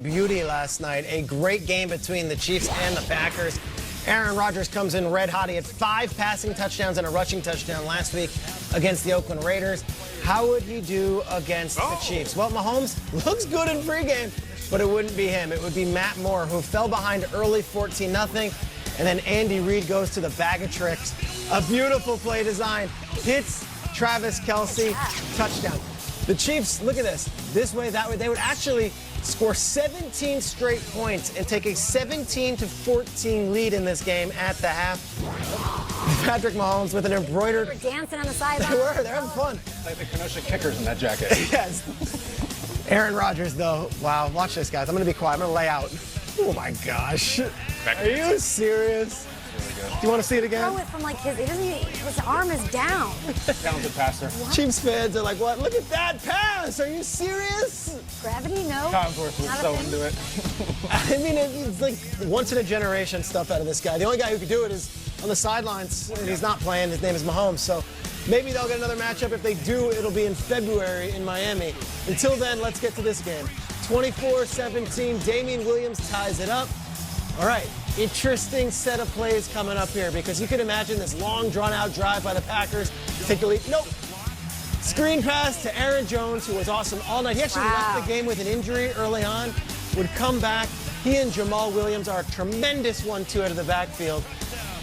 Beauty last night. A great game between the Chiefs and the Packers. Aaron Rodgers comes in red hot. He had 5 passing touchdowns and a rushing touchdown last week against the Oakland Raiders. How would he do against the Chiefs? Well, Mahomes looks good in pregame, but it wouldn't be him. It would be Matt Moore, who fell behind early 14-0. And then Andy Reid goes to the bag of tricks. A beautiful play design. Hits Travis Kelce. Touchdown. The Chiefs, look at this. This way, that way. They would actually score 17 straight points and take a 17-14 lead in this game at the half. Patrick Mahomes with an embroidered... They were dancing on the sideline. They were. They're having fun. Like the Kenosha Kickers in that jacket. Yes. Aaron Rodgers, though. Wow. Watch this, guys. I'm going to be quiet. I'm going to lay out. Oh, my gosh. Are you serious? Really good. Do you want to see it again? Throw it from like his arm is down. Talented passer. What? Chiefs fans are like, what? Look at that pass. Are you serious? Gravity, no. Collinsworth was so into it. I mean, it's like once-in-a-generation stuff out of this guy. The only guy who could do it is on the sidelines, and he's not playing. His name is Mahomes. So maybe they'll get another matchup. If they do, it'll be in February in Miami. Until then, let's get to this game. 24-17, Damian Williams ties it up. All right, interesting set of plays coming up here because you can imagine this long, drawn-out drive by the Packers. Take the lead. Nope. Screen pass to Aaron Jones, who was awesome all night. He actually left the game with an injury early on, would come back. He and Jamal Williams are a tremendous 1-2 out of the backfield.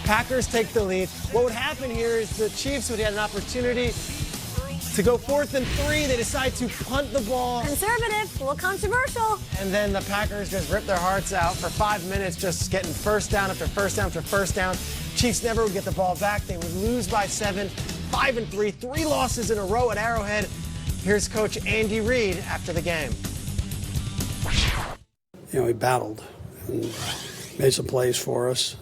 Packers take the lead. What would happen here is the Chiefs would have an opportunity to go 4th and 3. They decide to punt the ball. Conservative, a little controversial. And then the Packers just rip their hearts out for 5 minutes, just getting first down after first down after first down. Chiefs never would get the ball back. They would lose by 7, 5-3, 3 losses in a row at Arrowhead. Here's Coach Andy Reid after the game. You know, he battled and made some plays for us.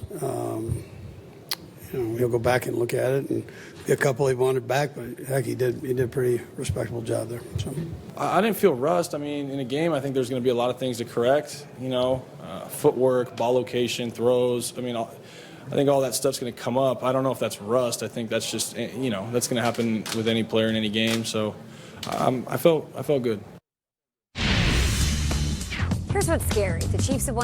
He'll go back and look at it, and a couple he wanted back, but heck, he did a pretty respectable job there. So I didn't feel rushed. I mean, in a game, I think there's going to be a lot of things to correct. Footwork, ball location, throws. I mean, I think all that stuff's going to come up. I don't know if that's rust. I think that's just that's going to happen with any player in any game. So I felt good. Here's what's scary: the Chiefs have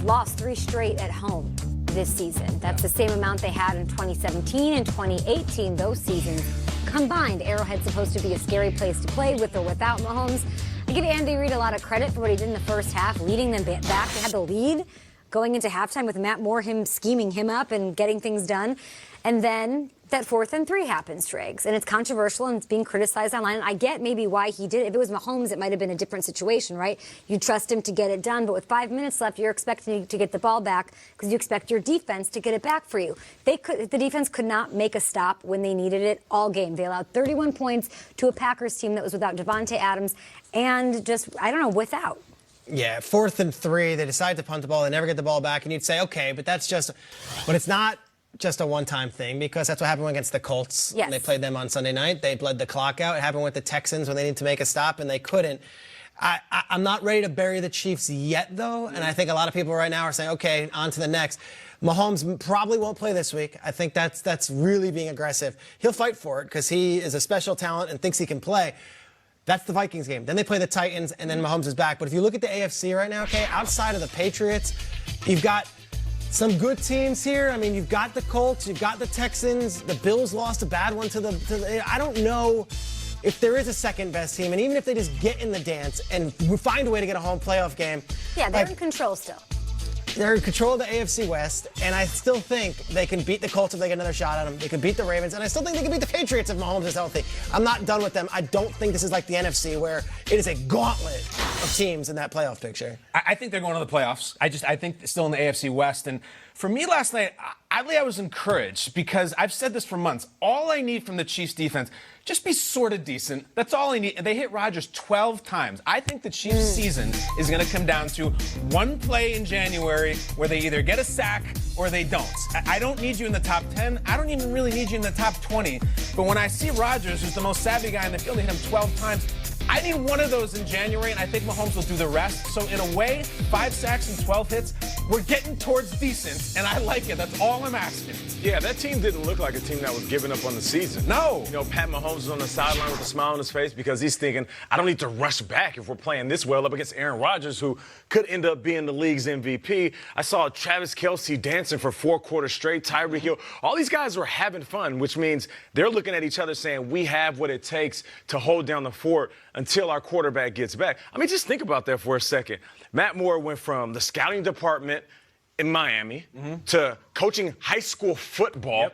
lost 3 straight at home this season. That's the same amount they had in 2017 and 2018. Those seasons combined. Arrowhead's supposed to be a scary place to play with or without Mahomes. I give Andy Reid a lot of credit for what he did in the first half, leading them back. They had the lead going into halftime with Matt Moore, him scheming him up and getting things done. And then that 4th and 3 happens, Schrags. And it's controversial and it's being criticized online. And I get maybe why he did it. If it was Mahomes, it might have been a different situation, right? You trust him to get it done. But with 5 minutes left, you're expecting to get the ball back because you expect your defense to get it back for you. The defense could not make a stop when they needed it all game. They allowed 31 points to a Packers team that was without Devontae Adams and just, without. Yeah, 4th and 3. They decide to punt the ball. They never get the ball back. And you'd say, okay, but it's not just a one-time thing because that's what happened against the Colts. Yes. They played them on Sunday night. They bled the clock out. It happened with the Texans when they needed to make a stop and they couldn't. I'm not ready to bury the Chiefs yet, though, and I think a lot of people right now are saying, okay, on to the next. Mahomes probably won't play this week. I think that's really being aggressive. He'll fight for it because he is a special talent and thinks he can play. That's the Vikings game. Then they play the Titans, and then Mahomes is back. But if you look at the AFC right now, okay, outside of the Patriots, you've got some good teams here. I mean, you've got the Colts, you've got the Texans. The Bills lost a bad one to the I don't know if there is a second best team. And even if they just get in the dance and find a way to get a home playoff game. Yeah, they're in control still. They're in control of the AFC West, and I still think they can beat the Colts if they get another shot at them. They can beat the Ravens, and I still think they can beat the Patriots if Mahomes is healthy. I'm not done with them. I don't think this is like the NFC where it is a gauntlet of teams in that playoff picture. I think they're going to the playoffs. I think still in the AFC West. And for me last night, oddly, I was encouraged because I've said this for months. All I need from the Chiefs defense, just be sort of decent. That's all I need. And they hit Rogers 12 times. I think the Chiefs season is going to come down to one play in January where they either get a sack or they don't. I don't need you in the top 10. I don't even really need you in the top 20. But when I see Rogers, who's the most savvy guy in the field, they hit him 12 times, I need one of those in January, and I think Mahomes will do the rest. So in a way, 5 sacks and 12 hits, we're getting towards decent, and I like it. That's all I'm asking. Yeah, that team didn't look like a team that was giving up on the season. No. You know, Pat Mahomes is on the sideline with a smile on his face because he's thinking, I don't need to rush back if we're playing this well up against Aaron Rodgers, who could end up being the league's MVP. I saw Travis Kelce dancing for 4 quarters straight, Tyreek Hill. All these guys were having fun, which means they're looking at each other saying, we have what it takes to hold down the fort until our quarterback gets back. I mean, just think about that for a second. Matt Moore went from the scouting department in Miami to coaching high school football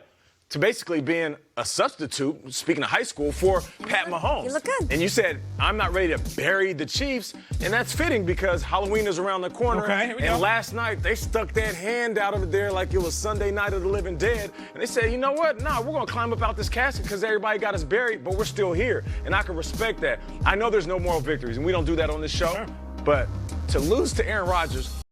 to basically being a substitute, speaking of high school, for Pat Mahomes. You look good. And you said, I'm not ready to bury the Chiefs, and that's fitting because Halloween is around the corner. Okay, here we go. And last night, they stuck that hand out of there like it was Sunday night of the living dead, and they said, you know what? Nah, we're going to climb up out this casket because everybody got us buried, but we're still here, and I can respect that. I know there's no moral victories, and we don't do that on this show, but to lose to Aaron Rodgers,